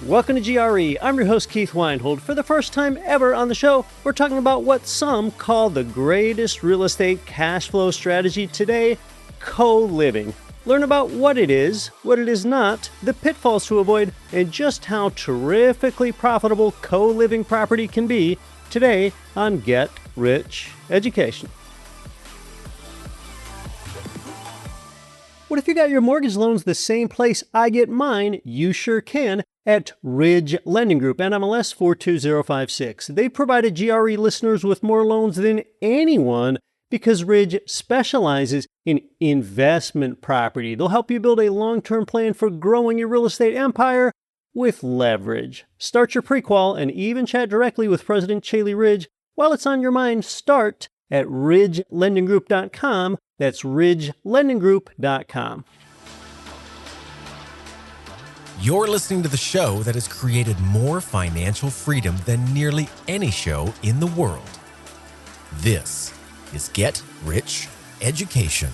Welcome to GRE. I'm your host, Keith Weinhold. For the first time ever on the show, we're talking about what some call the greatest real estate cash flow strategy today, co-living. Learn about what it is not, the pitfalls to avoid, and just how terrifically profitable co-living property can be today on Get Rich Education. What if you got your mortgage loans the same place I get mine? You sure can at Ridge Lending Group, NMLS 42056. They provided GRE listeners with more loans than anyone because Ridge specializes in investment property. They'll help you build a long-term plan for growing your real estate empire with leverage. Start your pre-qual and even chat directly with President Chaley Ridge. While it's on your mind, start at ridgelendinggroup.com. That's ridgelendinggroup.com. You're listening to the show that has created more financial freedom than nearly any show in the world. This is Get Rich Education.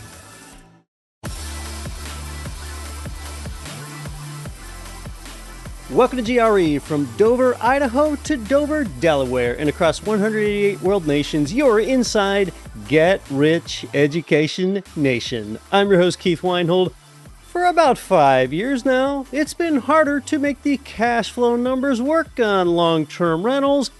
Welcome to GRE. From Dover, Idaho to Dover, Delaware, and across 188 world nations, you're inside Get Rich Education Nation. I'm your host, Keith Weinhold. For about 5 years now, it's been harder to make the cash flow numbers work on long-term rentals,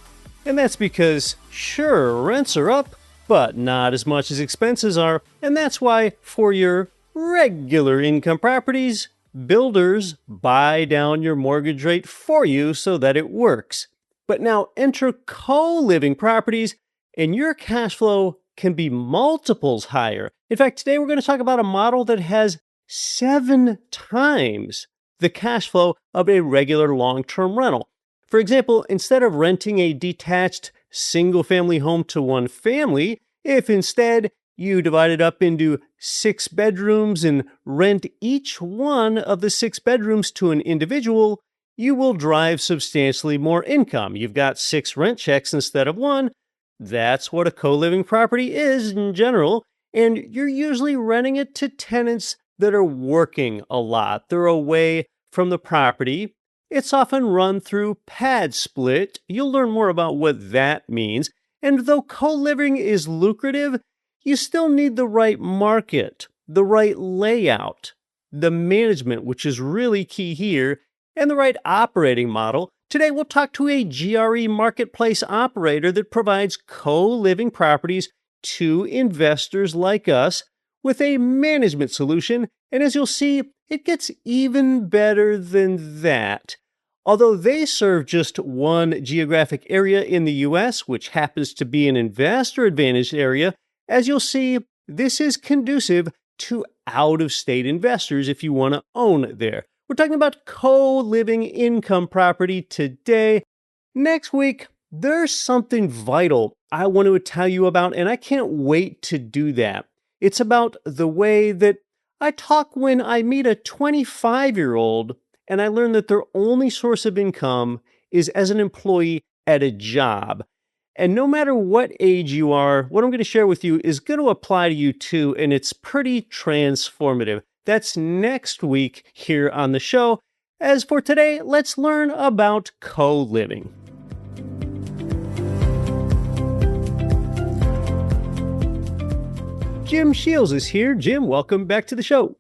and that's because, sure, rents are up, but not as much as expenses are, and that's why for your regular income properties, builders buy down your mortgage rate for you so that it works. But now enter co-living properties, and your cash flow can be multiples higher. In fact, today we're going to talk about a model that has 7 times the cash flow of a regular long-term rental. For example, instead of renting a detached single-family home to one family, if instead you divide it up into 6 bedrooms and rent each one of the 6 bedrooms to an individual, you will drive substantially more income. You've got 6 rent checks instead of 1. That's what a co-living property is in general, and you're usually renting it to tenants that are working a lot. They're away from the property. It's often run through PadSplit. You'll learn more about what that means. And though co-living is lucrative, you still need the right market, the right layout, the management, which is really key here, and the right operating model. Today, we'll talk to a GRE marketplace operator that provides co-living properties to investors like us with a management solution, and as you'll see, it gets even better than that. Although they serve just one geographic area in the U.S., which happens to be an investor-advantaged area, as you'll see, this is conducive to out-of-state investors if you want to own there. We're talking about co-living income property today. Next week, there's something vital I want to tell you about, and I can't wait to do that. It's about the way that I talk when I meet a 25-year-old and I learn that their only source of income is as an employee at a job. And no matter what age you are, what I'm going to share with you is going to apply to you too, and it's pretty transformative. That's next week here on the show. As for today, let's learn about co-living. Jim Sheils is here. Jim, welcome back to the show.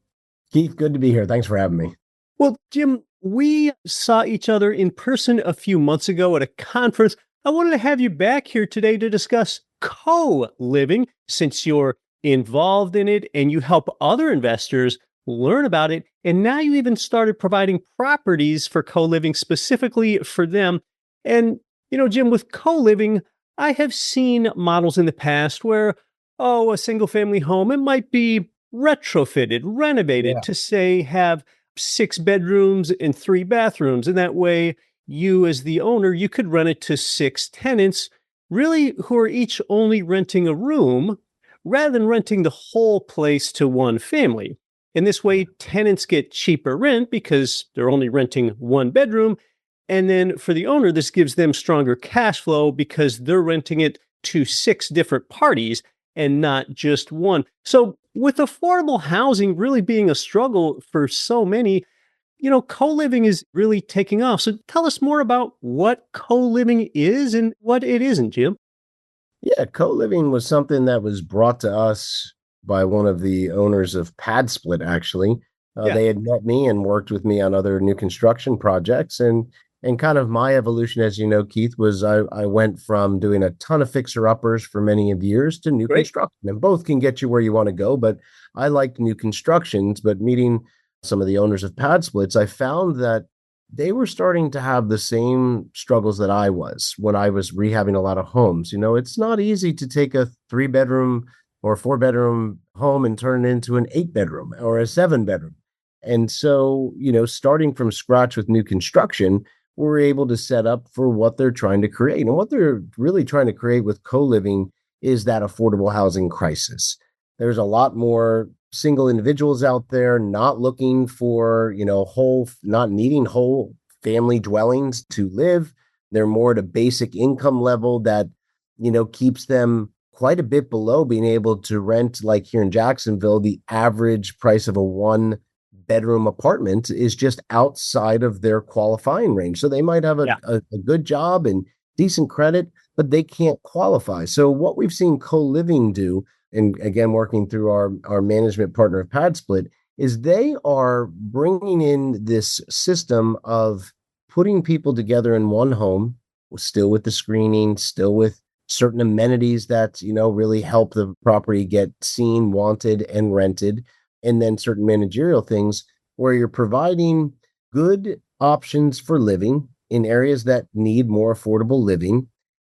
Keith, good to be here. Thanks for having me. Well, Jim, we saw each other in person a few months ago at a conference. I wanted to have you back here today to discuss co-living since you're involved in it and you help other investors learn about it. And now you even started providing properties for co-living specifically for them. And, Jim, with co-living, I have seen models in the past where a single-family home, it might be retrofitted, renovated to, say, have 6 bedrooms and 3 bathrooms. And that way, you as the owner, you could rent it to 6 tenants, really who are each only renting a room, rather than renting the whole place to one family. And this way, tenants get cheaper rent because they're only renting 1 bedroom. And then for the owner, this gives them stronger cash flow because they're renting it to 6 different parties and not just one. So with affordable housing really being a struggle for so many, Co-living is really taking off. So tell us more about what co-living is and what it isn't, Jim. Yeah, co-living was something that was brought to us by one of the owners of PadSplit, actually. Yeah. They had met me and worked with me on other new construction projects. And kind of my evolution, as you know, Keith, was I went from doing a ton of fixer-uppers for many of years to new Great. construction. And both can get you where you want to go, but I liked new constructions. But meeting some of the owners of PadSplits, I found that they were starting to have the same struggles that I was when I was rehabbing a lot of homes. It's not easy to take a 3 bedroom or 4 bedroom home and turn it into an 8 bedroom or a 7 bedroom. And so, starting from scratch with new construction, we're able to set up for what they're trying to create. And what they're really trying to create with co-living is that affordable housing crisis. There's a lot more single individuals out there not looking for, not needing whole family dwellings to live. They're more at a basic income level that, keeps them quite a bit below being able to rent, like here in Jacksonville, the average price of a 1 bedroom apartment is just outside of their qualifying range. So they might have Yeah. a good job and decent credit, but they can't qualify. So what we've seen co-living do, and again, working through our management partner of PadSplit, is they are bringing in this system of putting people together in one home, still with the screening, still with certain amenities that, really help the property get seen, wanted, and rented, and then certain managerial things where you're providing good options for living in areas that need more affordable living.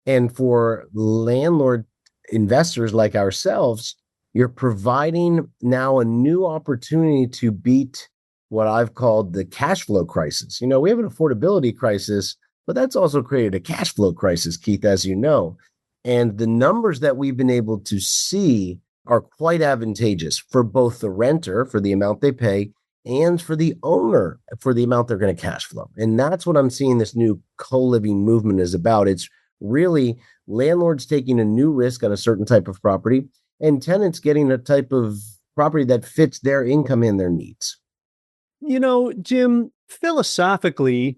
And for landlord investors like ourselves, you're providing now a new opportunity to beat what I've called the cash flow crisis. We have an affordability crisis, but that's also created a cash flow crisis, Keith, as you know. And the numbers that we've been able to see are quite advantageous for both the renter, for the amount they pay, and for the owner, for the amount they're going to cash flow. And that's what I'm seeing this new co-living movement is about. It's really landlords taking a new risk on a certain type of property and tenants getting a type of property that fits their income and their needs. Jim, philosophically,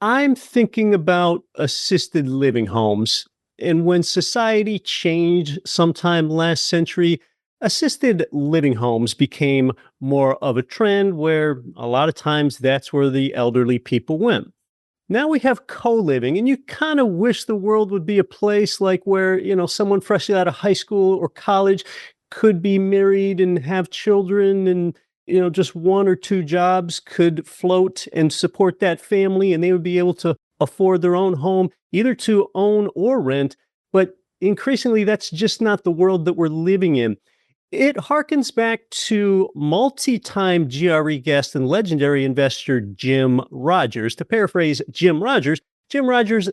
I'm thinking about assisted living homes. And when society changed sometime last century, assisted living homes became more of a trend where a lot of times that's where the elderly people went. Now we have co-living, and you kind of wish the world would be a place like where, someone freshly out of high school or college could be married and have children, and, just one or two jobs could float and support that family, and they would be able to afford their own home, either to own or rent. But increasingly, that's just not the world that we're living in. It harkens back to multi-time GRE guest and legendary investor Jim Rogers. To paraphrase Jim Rogers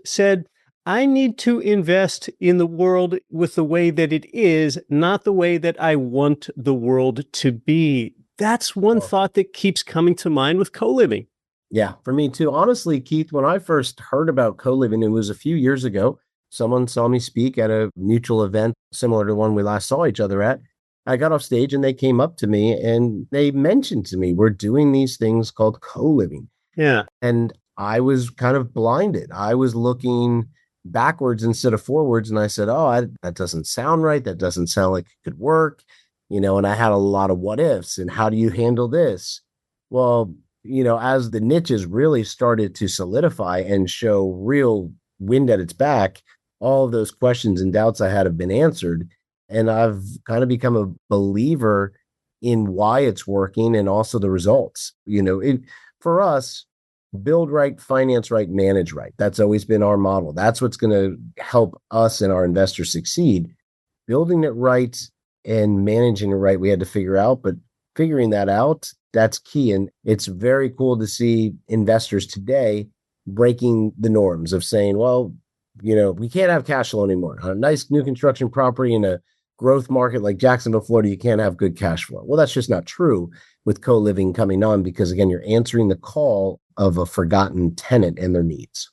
said, "I need to invest in the world with the way that it is, not the way that I want the world to be." That's one thought that keeps coming to mind with co-living. Yeah, for me too. Honestly, Keith, when I first heard about co-living, it was a few years ago. Someone saw me speak at a mutual event similar to one we last saw each other at. I got off stage and they came up to me and they mentioned to me, we're doing these things called co-living. Yeah. And I was kind of blinded. I was looking backwards instead of forwards. And I said, that doesn't sound right. That doesn't sound like it could work. And I had a lot of what ifs and how do you handle this? Well, as the niches really started to solidify and show real wind at its back, all of those questions and doubts I had have been answered. And I've kind of become a believer in why it's working and also the results. For us, build right, finance right, manage right. That's always been our model. That's what's going to help us and our investors succeed. Building it right and managing it right, we had to figure out, but figuring that out, that's key. And it's very cool to see investors today breaking the norms of saying, well, we can't have cash flow anymore. On a nice new construction property in a growth market like Jacksonville, Florida, you can't have good cash flow. Well, that's just not true with co-living coming on because, again, you're answering the call of a forgotten tenant and their needs.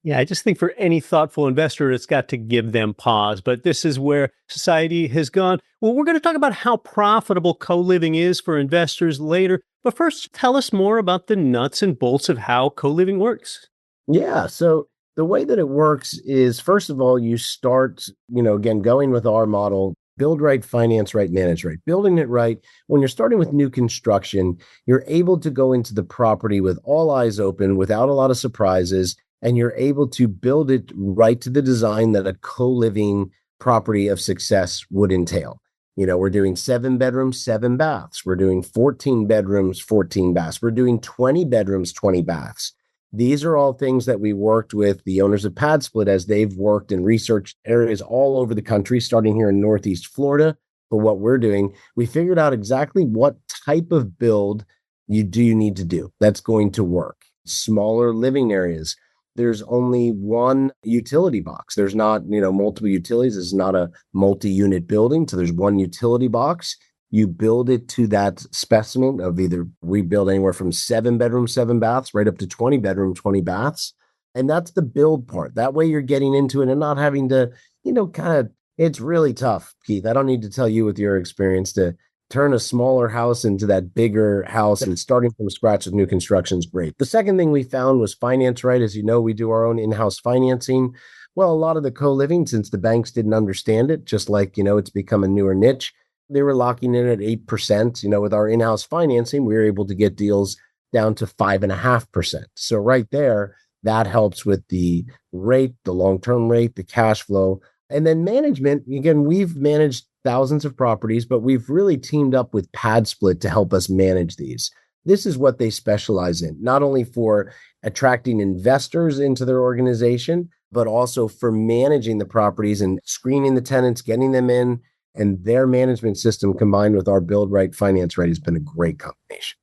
Yeah, I just think for any thoughtful investor, it's got to give them pause. But this is where society has gone. Well, we're going to talk about how profitable co-living is for investors later. But first, tell us more about the nuts and bolts of how co-living works. Yeah. So the way that it works is, first of all, you start, again, going with our model, build right, finance right, manage right. Building it right. When you're starting with new construction, you're able to go into the property with all eyes open without a lot of surprises, and you're able to build it right to the design that a co-living property of success would entail. We're doing 7 bedrooms, 7 baths. We're doing 14 bedrooms, 14 baths. We're doing 20 bedrooms, 20 baths. These are all things that we worked with the owners of PadSplit as they've worked and researched areas all over the country, starting here in Northeast Florida. For what we're doing, we figured out exactly what type of build you need to do that's going to work. Smaller living areas. There's only one utility box. There's not, multiple utilities. It's not a multi-unit building. So there's one utility box. You build it to that specimen of either we build anywhere from 7 bedrooms, 7 baths, right up to 20 bedrooms, 20 baths. And that's the build part. That way you're getting into it and not having to, it's really tough, Keith. I don't need to tell you with your experience to turn a smaller house into that bigger house, and starting from scratch with new construction is great. The second thing we found was finance right. As you know, we do our own in-house financing. Well, a lot of the co-living, since the banks didn't understand it, just like, it's become a newer niche, they were locking in at 8%. With our in-house financing, we were able to get deals down to 5.5%. So right there, that helps with the rate, the long-term rate, the cash flow. And then management, again, we've managed thousands of properties, but we've really teamed up with PadSplit to help us manage these. This is what they specialize in, not only for attracting investors into their organization, but also for managing the properties and screening the tenants, getting them in. And their management system combined with our build right, finance right has been a great combination.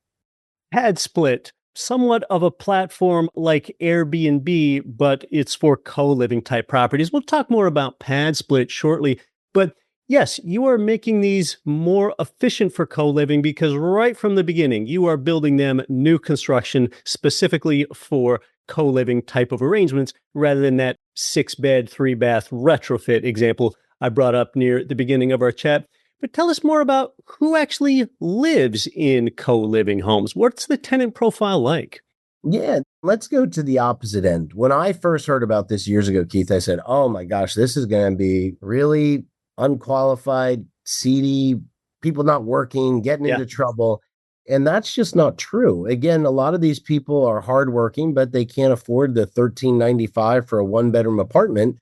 PadSplit, somewhat of a platform like Airbnb, but it's for co-living type properties. We'll talk more about PadSplit shortly. But yes, you are making these more efficient for co-living because right from the beginning, you are building them new construction specifically for co-living type of arrangements rather than that 6-bed, 3-bath retrofit example I brought up near the beginning of our chat. But tell us more about who actually lives in co-living homes. What's the tenant profile like? Yeah, let's go to the opposite end. When I first heard about this years ago, Keith, I said, oh my gosh, this is going to be really unqualified, seedy, people not working, getting into trouble. And that's just not true. Again, a lot of these people are hardworking, but they can't afford the $13.95 for a 1-bedroom apartment,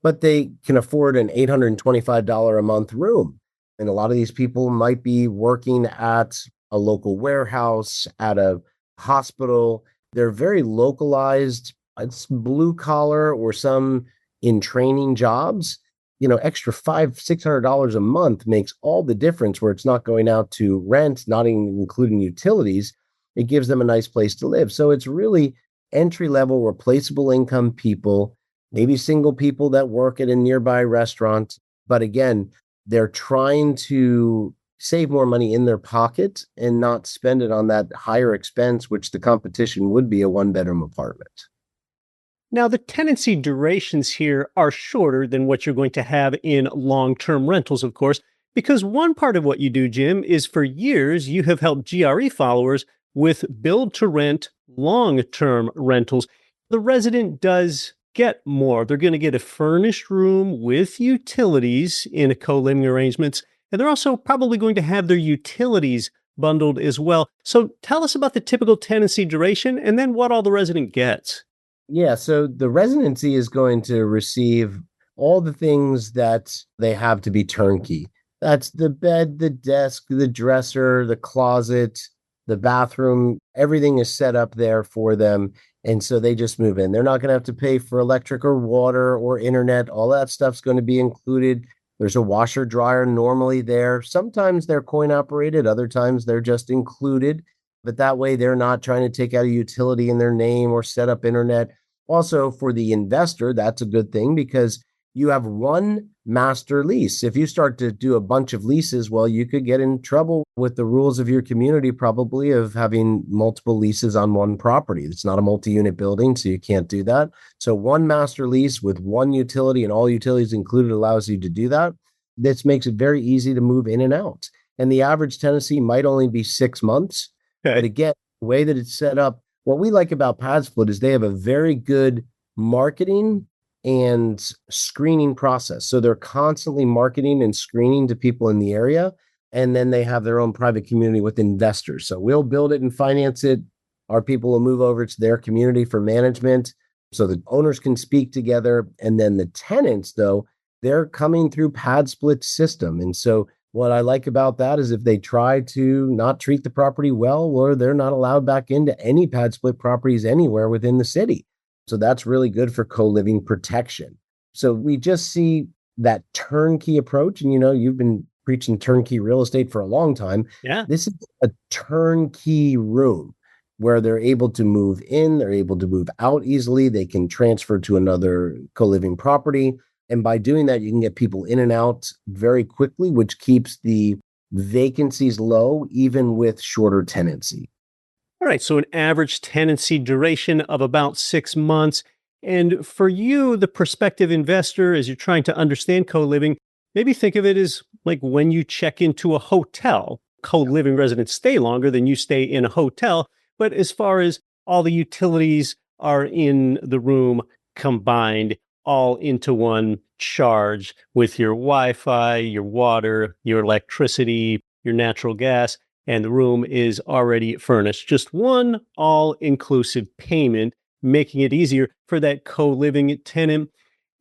but they can afford an $825 a month room. And a lot of these people might be working at a local warehouse, at a hospital. They're very localized. It's blue collar or some in training jobs. Extra $500-$600 a month makes all the difference where it's not going out to rent, not even including utilities. It gives them a nice place to live. So it's really entry level, replaceable income people, maybe single people that work at a nearby restaurant. But again, they're trying to save more money in their pocket and not spend it on that higher expense, which the competition would be a 1-bedroom apartment. Now, the tenancy durations here are shorter than what you're going to have in long-term rentals, of course, because one part of what you do, Jim, is for years you have helped GRE followers with build-to-rent long-term rentals. The resident does get more. They're going to get a furnished room with utilities in a co-living arrangements, and they're also probably going to have their utilities bundled as well. So tell us about the typical tenancy duration and then what all the resident gets. Yeah, so the residency is going to receive all the things that they have to be turnkey. That's the bed, the desk, the dresser, the closet, the bathroom. Everything is set up there for them. And so they just move in. They're not going to have to pay for electric or water or internet. All that stuff's going to be included. There's a washer dryer normally there. Sometimes they're coin operated. Other times they're just included. But that way they're not trying to take out a utility in their name or set up internet. Also, for the investor, that's a good thing because you have one master lease. If you start to do a bunch of leases, well, you could get in trouble with the rules of your community, probably of having multiple leases on one property. It's not a multi-unit building, so you can't do that. So one master lease with one utility and all utilities included allows you to do that. This makes it very easy to move in and out. And the average tenancy might only be 6 months. But Okay. again, the way that it's set up, what we like about PadSplit is they have a very good marketing and screening process. So they're constantly marketing and screening to people in the area. And then they have their own private community with investors. So we'll build it and finance it. Our people will move over to their community for management so the owners can speak together. And then the tenants, though, they're coming through PadSplit system. And so what I like about that is if they try to not treat the property well, or they're not allowed back into any PadSplit properties anywhere within the city. So that's really good for co-living protection. So we just see that turnkey approach. And, you've been preaching turnkey real estate for a long time. Yeah. This is a turnkey room where they're able to move in, they're able to move out easily. They can transfer to another co-living property. And by doing that, you can get people in and out very quickly, which keeps the vacancies low, even with shorter tenancy. All right. So an average tenancy duration of about 6 months. And for you, the prospective investor, as you're trying to understand co-living, maybe think of it as like when you check into a hotel. Co-living residents stay longer than you stay in a hotel. But as far as all the utilities are in the room combined, all into one charge with your Wi-Fi, your water, your electricity, your natural gas, and the room is already furnished. Just one all-inclusive payment, making it easier for that co-living tenant.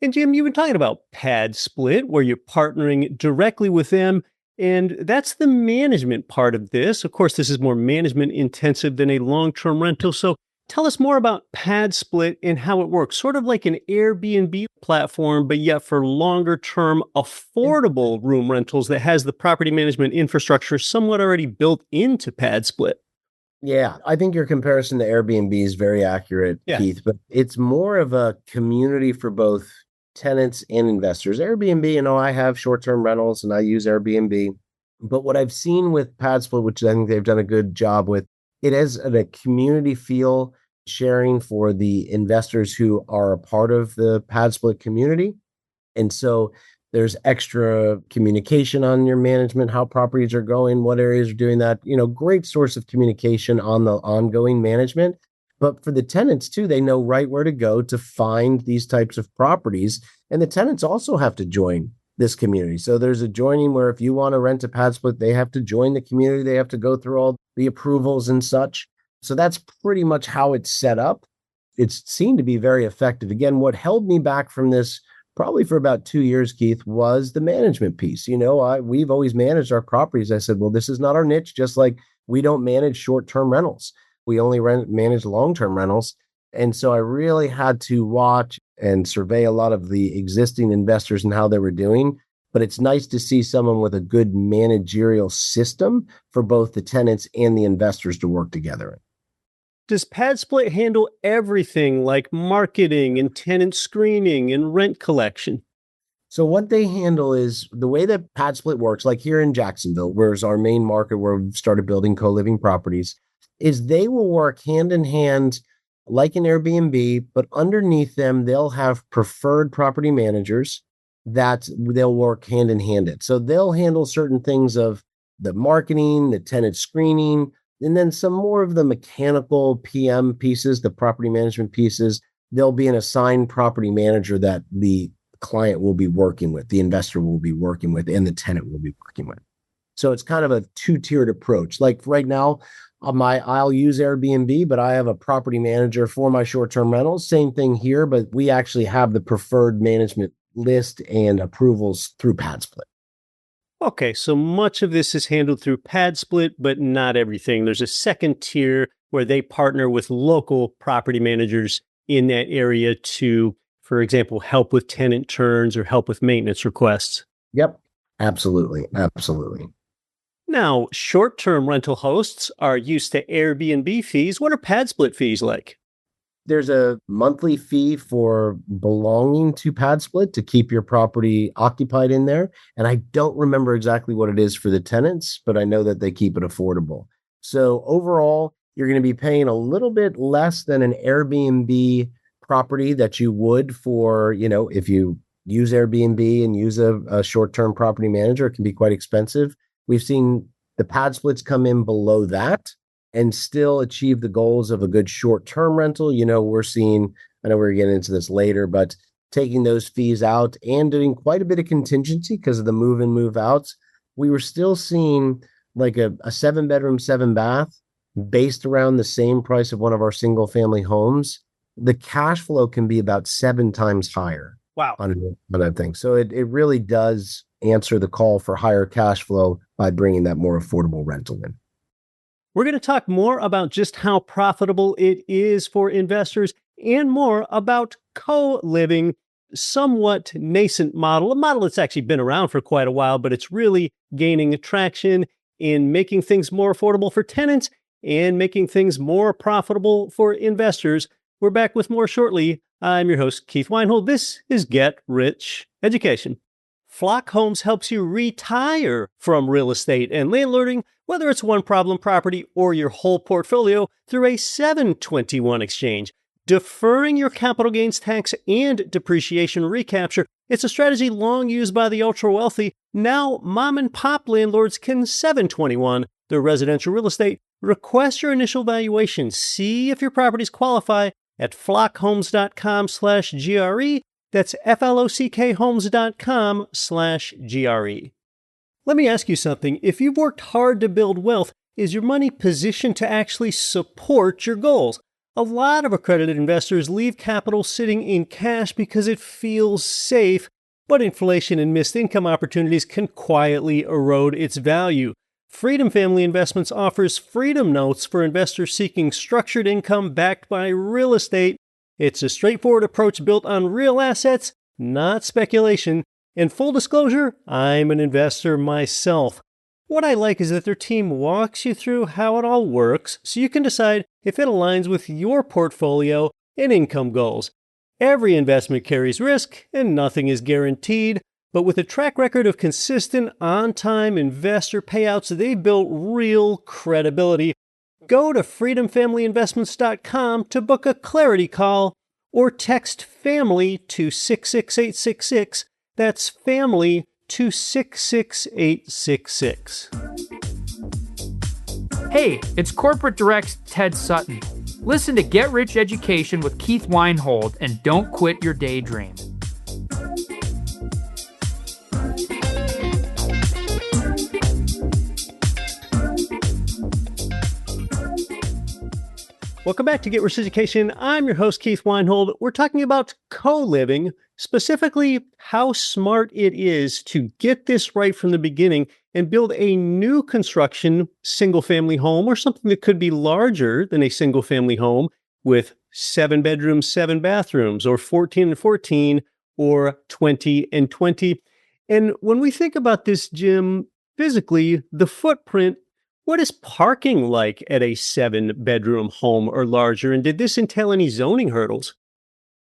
And Jim, you've been talking about PadSplit, where you're partnering directly with them. And that's the management part of this. Of course, this is more management intensive than a long-term rental. So tell us more about PadSplit and how it works. Sort of like an Airbnb platform, but yet for longer term, affordable room rentals that has the property management infrastructure somewhat already built into PadSplit. Yeah, I think your comparison to Airbnb is very accurate, Yeah. Keith, but it's more of a community for both tenants and investors. Airbnb, I have short-term rentals and I use Airbnb. But what I've seen with PadSplit, which I think they've done a good job with, it has a community feel, sharing for the investors who are a part of the PadSplit community. And so there's extra communication on your management, how properties are going, what areas are doing that, great source of communication on the ongoing management. But for the tenants too, they know right where to go to find these types of properties. And the tenants also have to join this community. So there's a joining where if you want to rent a PadSplit, they have to join the community. They have to go through all the approvals and such. So that's pretty much how it's set up. It's seen to be very effective. Again, what held me back from this probably for about 2 years, Keith, was the management piece. We've always managed our properties. I said, well, this is not our niche, just like we don't manage short-term rentals. We only manage long-term rentals. And so I really had to watch and survey a lot of the existing investors and how they were doing. But it's nice to see someone with a good managerial system for both the tenants and the investors to work together. Does PadSplit handle everything like marketing and tenant screening and rent collection? So what they handle is the way that PadSplit works, like here in Jacksonville, where's our main market where we've started building co-living properties, is they will work hand in hand like an Airbnb, but underneath them, they'll have preferred property managers that they'll work hand in hand it. So they'll handle certain things of the marketing, the tenant screening, and then some more of the mechanical PM pieces, the property management pieces. There'll be an assigned property manager that the client will be working with, the investor will be working with, and the tenant will be working with. So it's kind of a two-tiered approach. Like right now, I'll use Airbnb, but I have a property manager for my short-term rentals. Same thing here, but we actually have the preferred management list and approvals through PadSplit. Okay, so much of this is handled through PadSplit, but not everything. There's a second tier where they partner with local property managers in that area to, for example, help with tenant turns or help with maintenance requests. Yep, absolutely, absolutely. Now, short-term rental hosts are used to Airbnb fees. What are PadSplit fees like? There's a monthly fee for belonging to PadSplit to keep your property occupied in there. And I don't remember exactly what it is for the tenants, but I know that they keep it affordable. So overall, you're going to be paying a little bit less than an Airbnb property that you would for, if you use Airbnb and use a short-term property manager, it can be quite expensive. We've seen the PadSplits come in below that. and still achieve the goals of a good short-term rental. We're seeing, I know we're getting into this later, but taking those fees out and doing quite a bit of contingency because of the move in, move outs, we were still seeing like a 7-bedroom, 7-bath based around the same price of one of our single family homes. The cash flow can be about 7 times higher. Wow. On other things. So it really does answer the call for higher cash flow by bringing that more affordable rental in. We're going to talk more about just how profitable it is for investors and more about co-living, somewhat nascent model, a model that's actually been around for quite a while, but it's really gaining traction in making things more affordable for tenants and making things more profitable for investors. We're back with more shortly. I'm your host, Keith Weinhold. This is Get Rich Education. Flock Homes helps you retire from real estate and landlording, whether it's one problem property or your whole portfolio, through a 721 exchange. Deferring your capital gains tax and depreciation recapture. It's a strategy long used by the ultra-wealthy. Now, mom and pop landlords can 721 their residential real estate. Request your initial valuation. See if your properties qualify at flockhomes.com/GRE. That's flockhomes.com/GRE. Let me ask you something. If you've worked hard to build wealth, is your money positioned to actually support your goals? A lot of accredited investors leave capital sitting in cash because it feels safe, but inflation and missed income opportunities can quietly erode its value. Freedom Family Investments offers Freedom Notes for investors seeking structured income backed by real estate. It's a straightforward approach built on real assets, not speculation. And full disclosure, I'm an investor myself. What I like is that their team walks you through how it all works so you can decide if it aligns with your portfolio and income goals. Every investment carries risk and nothing is guaranteed, but with a track record of consistent, on-time investor payouts, they've built real credibility. Go to freedomfamilyinvestments.com to book a clarity call or text FAMILY to 66866. That's FAMILY to 66866. Hey, it's Corporate Direct's Ted Sutton. Listen to Get Rich Education with Keith Weinhold and don't quit your daydream. Welcome back to Get Rich Education. I'm your host, Keith Weinhold. We're talking about co-living, specifically how smart it is to get this right from the beginning and build a new construction single-family home or something that could be larger than a single-family home with 7 bedrooms, 7 bathrooms, or 14 and 14, or 20 and 20. And when we think about this, Jim, physically, the footprint, what is parking like at a 7-bedroom home or larger? And did this entail any zoning hurdles?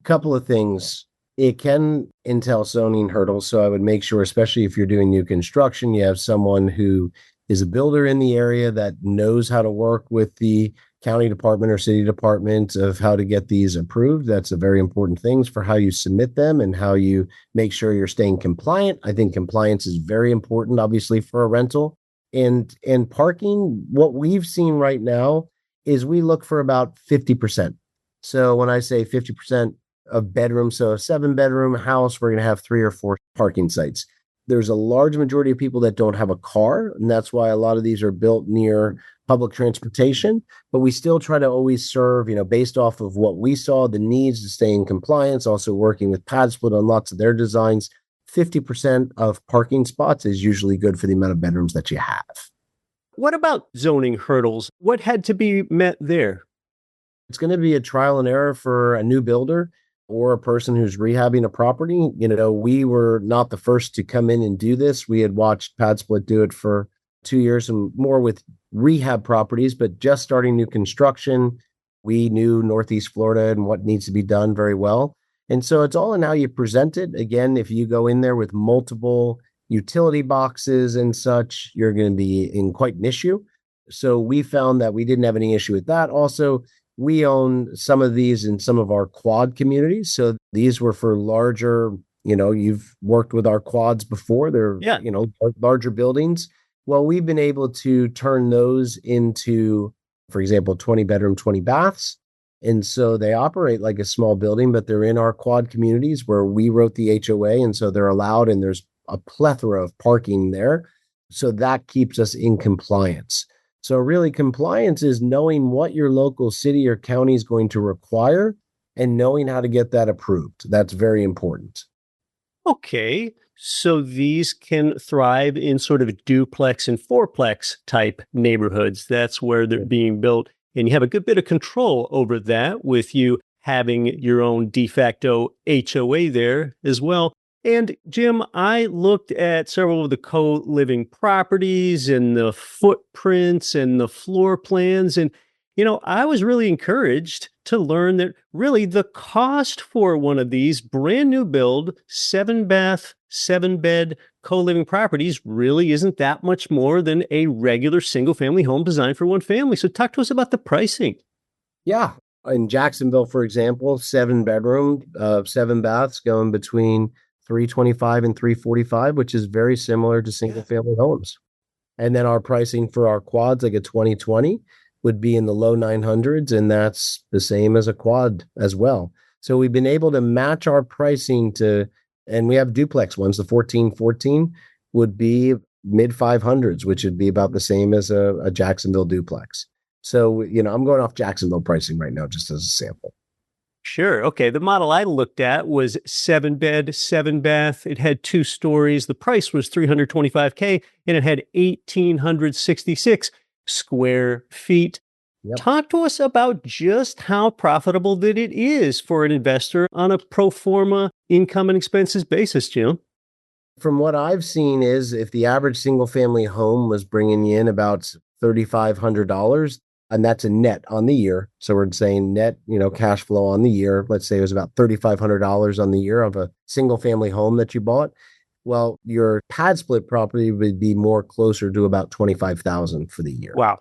A couple of things. It can entail zoning hurdles. So I would make sure, especially if you're doing new construction, you have someone who is a builder in the area that knows how to work with the county department or city department of how to get these approved. That's a very important thing for how you submit them and how you make sure you're staying compliant. I think compliance is very important, obviously, for a rental. And parking, what we've seen right now is we look for about 50%. So when I say 50% of bedrooms, so a 7-bedroom house, we're going to have 3 or 4 parking sites. There's a large majority of people that don't have a car, and that's why a lot of these are built near public transportation. But we still try to always serve, based off of what we saw, the needs to stay in compliance, also working with PadSplit on lots of their designs. 50% of parking spots is usually good for the amount of bedrooms that you have. What about zoning hurdles? What had to be met there? It's going to be a trial and error for a new builder or a person who's rehabbing a property. We were not the first to come in and do this. We had watched PadSplit do it for 2 years and more with rehab properties, but just starting new construction. We knew Northeast Florida and what needs to be done very well. And so it's all in how you present it. Again, if you go in there with multiple utility boxes and such, you're going to be in quite an issue. So we found that we didn't have any issue with that. Also, we own some of these in some of our quad communities. So these were for larger, you've worked with our quads before. They're, larger buildings. Well, we've been able to turn those into for example, 20 bedroom, 20 baths. And so they operate like a small building, but they're in our quad communities where we wrote the HOA. And so they're allowed, and there's a plethora of parking there. So that keeps us in compliance. So really, compliance is knowing what your local city or county is going to require and knowing how to get that approved. That's very important. Okay. So these can thrive in sort of duplex and fourplex type neighborhoods. That's where they're being built. And you have a good bit of control over that with you having your own de facto HOA there as well. And Jim, I looked at several of the co-living properties and the footprints and the floor plans. And, I was really encouraged to learn that really the cost for one of these brand new build, 7-bath, 7-bed co-living properties really isn't that much more than a regular single family home designed for one family. So talk to us about the pricing. Yeah. In Jacksonville, for example, 7-bedroom, 7 baths going between 325 and 345, which is very similar to single family homes. And then our pricing for our quads, like a 2020, would be in the low 900s, and that's the same as a quad as well. So we've been able to match our pricing to, and we have duplex ones. The 1414 would be mid 500s, which would be about the same as a Jacksonville duplex. So, I'm going off Jacksonville pricing right now, just as a sample. Sure. Okay. The model I looked at was 7-bed, 7-bath. It had 2 stories. The price was $325K, and it had 1,866 square feet. Yep. Talk to us about just how profitable that it is for an investor on a pro forma income and expenses basis, Jim. From what I've seen is if the average single family home was bringing in about $3,500, and that's a net on the year. So we're saying net, cash flow on the year. Let's say it was about $3,500 on the year of a single family home that you bought. Well, your PadSplit property would be more closer to about $25,000 for the year. Wow.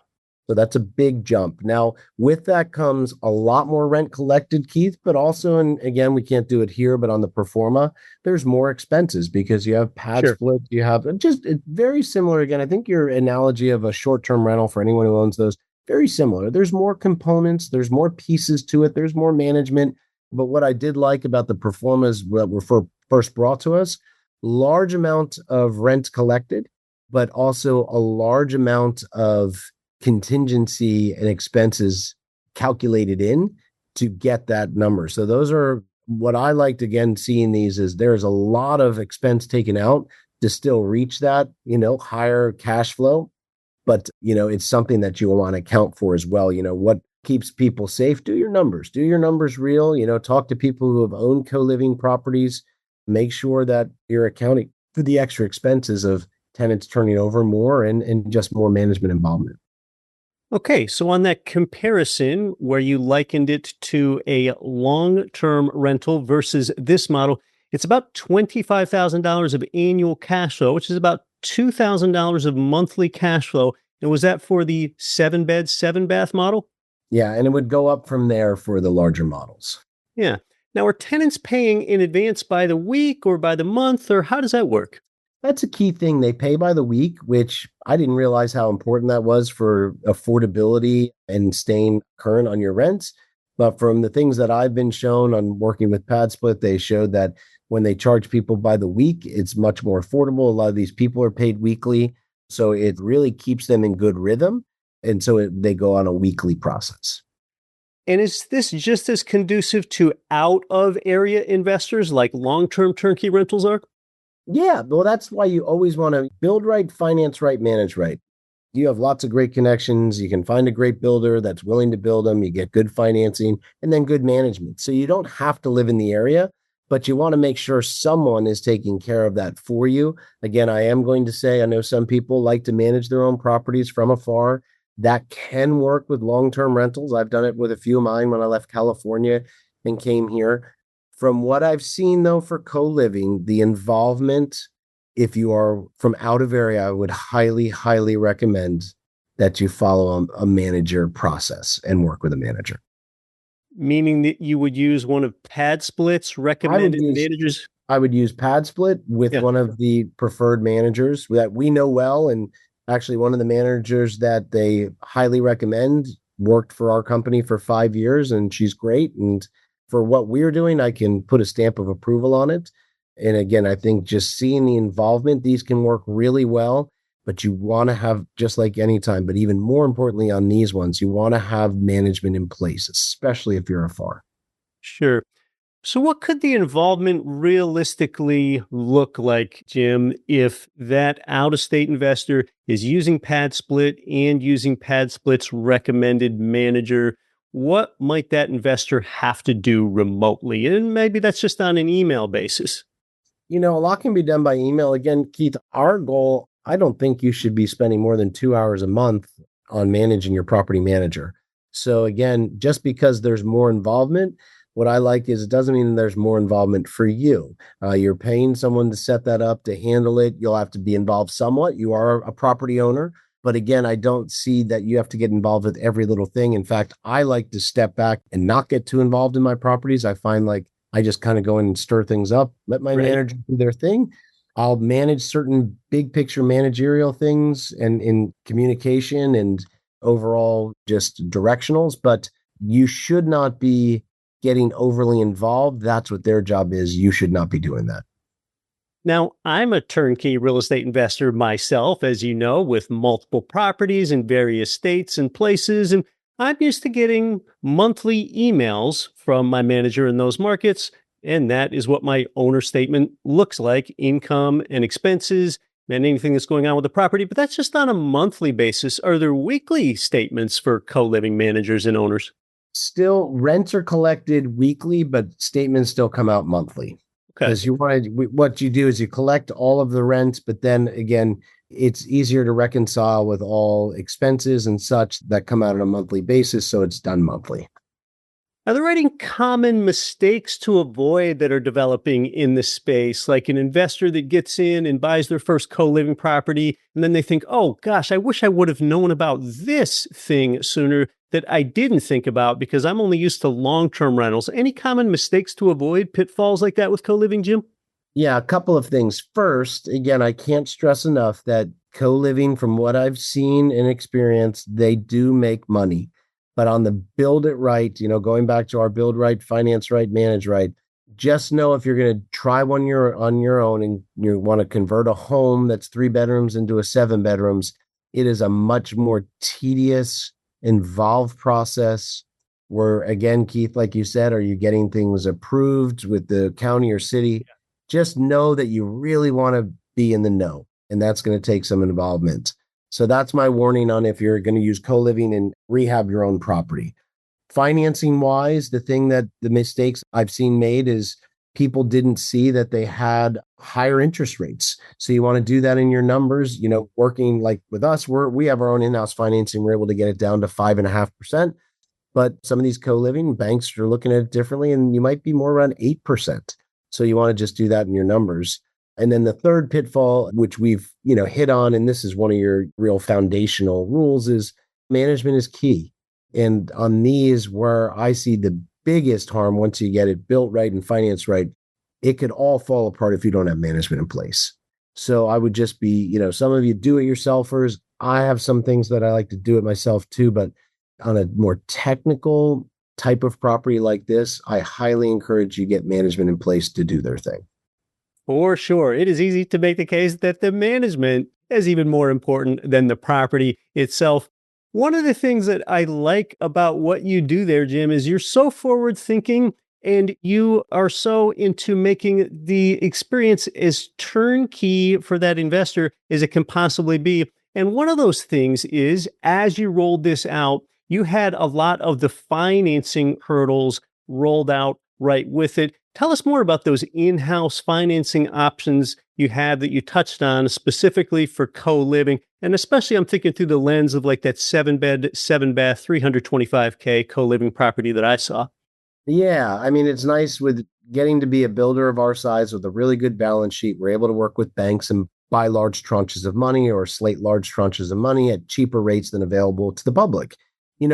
So that's a big jump. Now, with that comes a lot more rent collected, Keith, but also, and again, we can't do it here, but on the pro forma, there's more expenses because you have PadSplit, Sure. you have just it's very similar. Again, I think your analogy of a short-term rental for anyone who owns those, very similar. There's more components, there's more pieces to it, there's more management. But what I did like about the pro formas that were first brought to us, large amount of rent collected, but also a large amount of contingency and expenses calculated in to get that number. So those are what I liked, again, seeing these is there's a lot of expense taken out to still reach that, higher cash flow. But, it's something that you want to account for as well. What keeps people safe? Do your numbers real, talk to people who have owned co-living properties, make sure that you're accounting for the extra expenses of tenants turning over more and just more management involvement. Okay, so on that comparison where you likened it to a long-term rental versus this model, it's about $25,000 of annual cash flow, which is about $2,000 of monthly cash flow. And was that for the 7-bed, 7-bath model? Yeah, and it would go up from there for the larger models. Yeah. Now, are tenants paying in advance by the week or by the month, or how does that work? That's a key thing. They pay by the week, which I didn't realize how important that was for affordability and staying current on your rents. But from the things that I've been shown on working with PadSplit, they showed that when they charge people by the week, it's much more affordable. A lot of these people are paid weekly. So it really keeps them in good rhythm. And so they go on a weekly process. And is this just as conducive to out of area investors like long-term turnkey rentals are? Yeah, well, that's why you always want to build right, finance right, manage right. You have lots of great connections. You can find a great builder that's willing to build them. You get good financing and then good management. So you don't have to live in the area, but you want to make sure someone is taking care of that for you. Again, I am going to say, I know some people like to manage their own properties from afar. That can work with long-term rentals. I've done it with a few of mine when I left California and came here. From what I've seen, though, for co-living, the involvement, if you are from out of area, I would highly, highly recommend that you follow a manager process and work with a manager. Meaning that you would use one of PadSplit's recommended managers? I would use PadSplit with one of the preferred managers that we know well. And actually, one of the managers that they highly recommend worked for our company for 5 years and she's great. And for what we're doing, I can put a stamp of approval on it. And again, I think just seeing the involvement, these can work really well, but you want to have, just like anytime, but even more importantly on these ones, you want to have management in place, especially if you're a FAR. Sure. So what could the involvement realistically look like, Jim, if that out-of-state investor is using PadSplit and using PadSplit's recommended manager? What might that investor have to do remotely? And maybe that's just on an email basis. A lot can be done by email. Again, Keith, our goal, I don't think you should be spending more than 2 hours a month on managing your property manager. So again, just because there's more involvement, what I like is it doesn't mean there's more involvement for you. You're paying someone to set that up, to handle it. You'll have to be involved somewhat. You are a property owner. But again, I don't see that you have to get involved with every little thing. In fact, I like to step back and not get too involved in my properties. I find like I just kind of go in and stir things up, let my manager do their thing. I'll manage certain big picture managerial things and in communication and overall just directionals, but you should not be getting overly involved. That's what their job is. You should not be doing that. Now, I'm a turnkey real estate investor myself, as you know, with multiple properties in various states and places. And I'm used to getting monthly emails from my manager in those markets. And that is what my owner statement looks like, income and expenses and anything that's going on with the property. But that's just on a monthly basis. Are there weekly statements for co-living managers and owners? Still, rents are collected weekly, but statements still come out monthly. Because what you do is you collect all of the rents, but then again, it's easier to reconcile with all expenses and such that come out on a monthly basis. So it's done monthly. Are there any common mistakes to avoid that are developing in this space? Like an investor that gets in and buys their first co-living property, and then they think, oh gosh, I wish I would have known about this thing sooner that I didn't think about because I'm only used to long-term rentals. Any common mistakes to avoid, pitfalls like that with co-living, Jim? Yeah, a couple of things. First, again, I can't stress enough that co-living, from what I've seen and experienced, they do make money. But on the build it right, going back to our build right, finance right, manage right, just know if you're going to try one year on your own and you want to convert a home that's 3 bedrooms into a 7 bedrooms, it is a much more tedious, involved process where, again, Keith, like you said, are you getting things approved with the county or city? Yeah. Just know that you really want to be in the know, and that's going to take some involvement. So that's my warning on if you're going to use co-living and rehab your own property. Financing wise, the mistakes I've seen made is people didn't see that they had higher interest rates. So you want to do that in your numbers, working like with us, we have our own in-house financing. We're able to get it down to 5.5%. But some of these co-living banks are looking at it differently, and you might be more around 8%. So you want to just do that in your numbers. And then the third pitfall, which we've, hit on, and this is one of your real foundational rules, is management is key. And on these, where I see the biggest harm once you get it built right and financed right, it could all fall apart if you don't have management in place. So I would just be, some of you do-it-yourselfers. I have some things that I like to do it myself too, but on a more technical type of property like this, I highly encourage you get management in place to do their thing. For sure. It is easy to make the case that the management is even more important than the property itself. One of the things that I like about what you do there, Jim, is you're so forward thinking and you are so into making the experience as turnkey for that investor as it can possibly be. And one of those things is, as you rolled this out, you had a lot of the financing hurdles rolled out right with it. Tell us more about those in-house financing options you have that you touched on specifically for co-living. And especially I'm thinking through the lens of like that 7-bed, 7-bath, $325K co-living property that I saw. Yeah. I mean, it's nice with getting to be a builder of our size with a really good balance sheet. We're able to work with banks and buy large tranches of money or slate large tranches of money at cheaper rates than available to the public.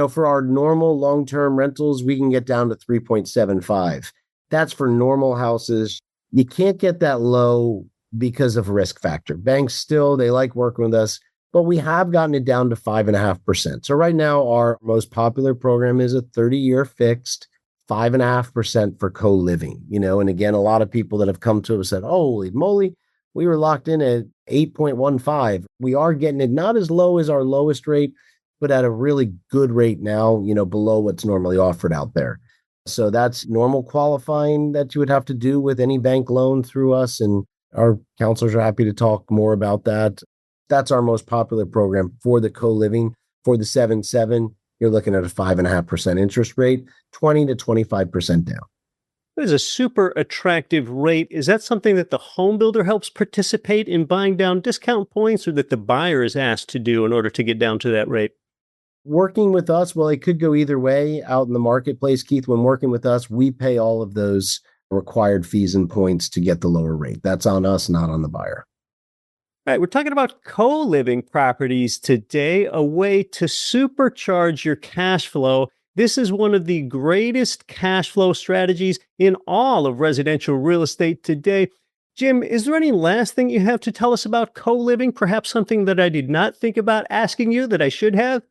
For our normal long-term rentals, we can get down to 3.75. That's for normal houses. You can't get that low because of risk factor. Banks still, they like working with us, but we have gotten it down to 5.5%. So right now, our most popular program is a 30-year fixed 5.5% for co-living, and again, a lot of people that have come to us said, holy moly, we were locked in at 8.15. We are getting it not as low as our lowest rate, but at a really good rate now, below what's normally offered out there. So that's normal qualifying that you would have to do with any bank loan through us. And our counselors are happy to talk more about that. That's our most popular program for the co-living. For the 7-7, you're looking at a 5.5% interest rate, 20 to 25% down. That is a super attractive rate. Is that something that the home builder helps participate in buying down discount points, or that the buyer is asked to do in order to get down to that rate? Working with us, well, it could go either way out in the marketplace, Keith. When working with us, we pay all of those required fees and points to get the lower rate. That's on us, not on the buyer. All right, we're talking about co-living properties today, a way to supercharge your cash flow. This is one of the greatest cash flow strategies in all of residential real estate today. Jim, is there any last thing you have to tell us about co-living? Perhaps something that I did not think about asking you that I should have?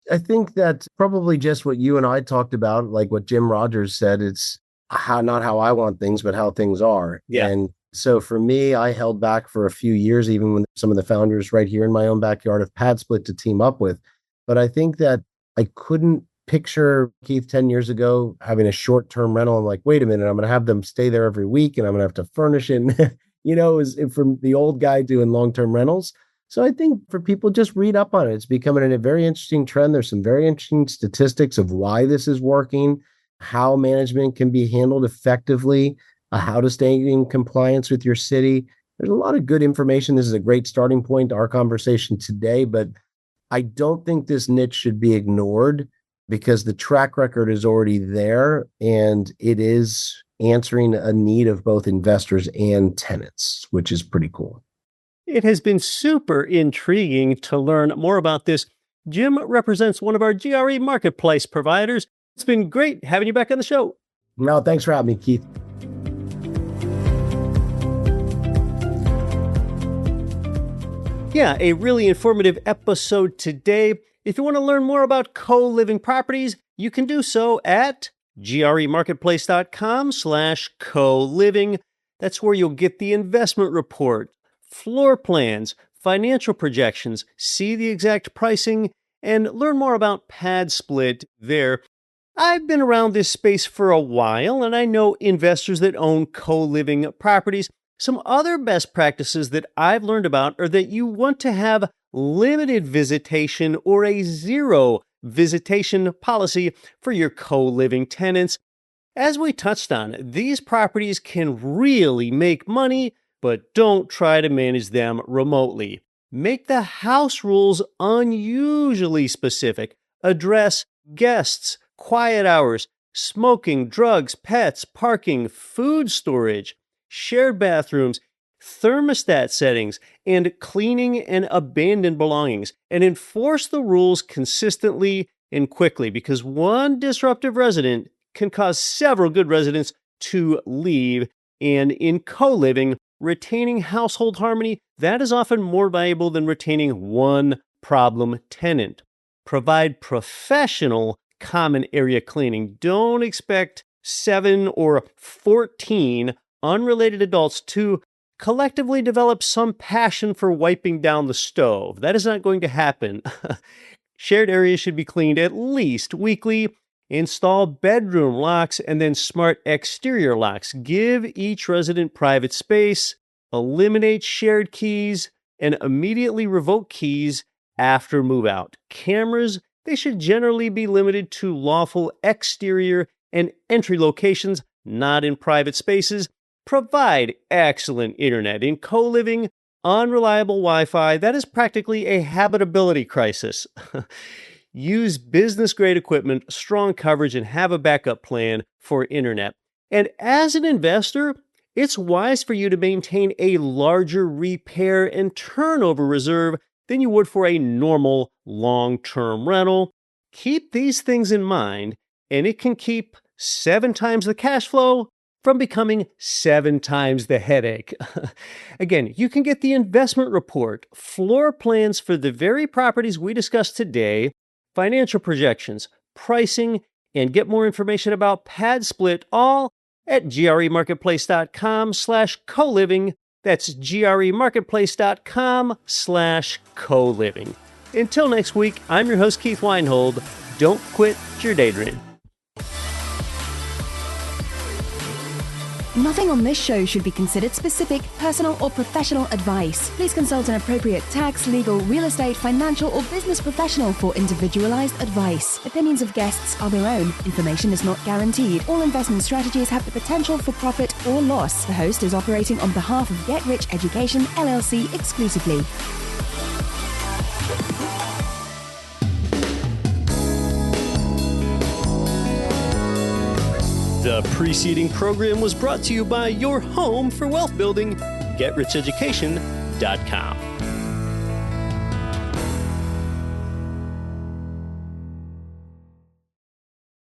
I think that probably just what you and I talked about, like what Jim Rogers said, it's not how I want things, but how things are. Yeah. And so for me, I held back for a few years, even when some of the founders right here in my own backyard of PadSplit to team up with. But I think that I couldn't picture Keith 10 years ago having a short-term rental. I'm like, wait a minute, I'm going to have them stay there every week and I'm going to have to furnish it. And, it was from the old guy doing long-term rentals. So I think for people, just read up on it. It's becoming a very interesting trend. There's some very interesting statistics of why this is working, how management can be handled effectively, how to stay in compliance with your city. There's a lot of good information. This is a great starting point to our conversation today, but I don't think this niche should be ignored because the track record is already there and it is answering a need of both investors and tenants, which is pretty cool. It has been super intriguing to learn more about this. Jim represents one of our GRE marketplace providers. It's been great having you back on the show. No, thanks for having me, Keith. Yeah, a really informative episode today. If you want to learn more about co-living properties, you can do so at gremarketplace.com/co-living. That's where you'll get the investment report, floor plans, financial projections, see the exact pricing, and learn more about PadSplit there. I've been around this space for a while, and I know investors that own co-living properties. Some other best practices that I've learned about are that you want to have limited visitation or a zero visitation policy for your co-living tenants. As we touched on, these properties can really make money, but don't try to manage them remotely. Make the house rules unusually specific. Address guests, quiet hours, smoking, drugs, pets, parking, food storage, shared bathrooms, thermostat settings, and cleaning and abandoned belongings, and enforce the rules consistently and quickly, because one disruptive resident can cause several good residents to leave. And in co-living, retaining household harmony, that is often more valuable than retaining one problem tenant. Provide professional common area cleaning. Don't expect 7 or 14 unrelated adults to collectively develop some passion for wiping down the stove. That is not going to happen. Shared areas should be cleaned at least weekly. Install bedroom locks and then smart exterior locks. Give each resident private space. Eliminate shared keys and immediately revoke keys after move out. Cameras, they should generally be limited to lawful exterior and entry locations, not in private spaces. Provide excellent internet. In co-living, unreliable Wi-Fi, that is practically a habitability crisis. Use business-grade equipment, strong coverage, and have a backup plan for internet. And as an investor, it's wise for you to maintain a larger repair and turnover reserve than you would for a normal long-term rental. Keep these things in mind, and it can keep 7 times the cash flow from becoming 7 times the headache. Again, you can get the investment report, floor plans for the very properties we discussed today, financial projections, pricing, and get more information about PadSplit, all at gremarketplace.com/co-living. That's gremarketplace.com/co-living. Until next week, I'm your host, Keith Weinhold. Don't quit your daydream. Nothing on this show should be considered specific, personal, or professional advice. Please consult an appropriate tax, legal, real estate, financial, or business professional for individualized advice. Opinions of guests are their own. Information is not guaranteed. All investment strategies have the potential for profit or loss. The host is operating on behalf of Get Rich Education, LLC exclusively. The preceding program was brought to you by your home for wealth building, GetRichEducation.com.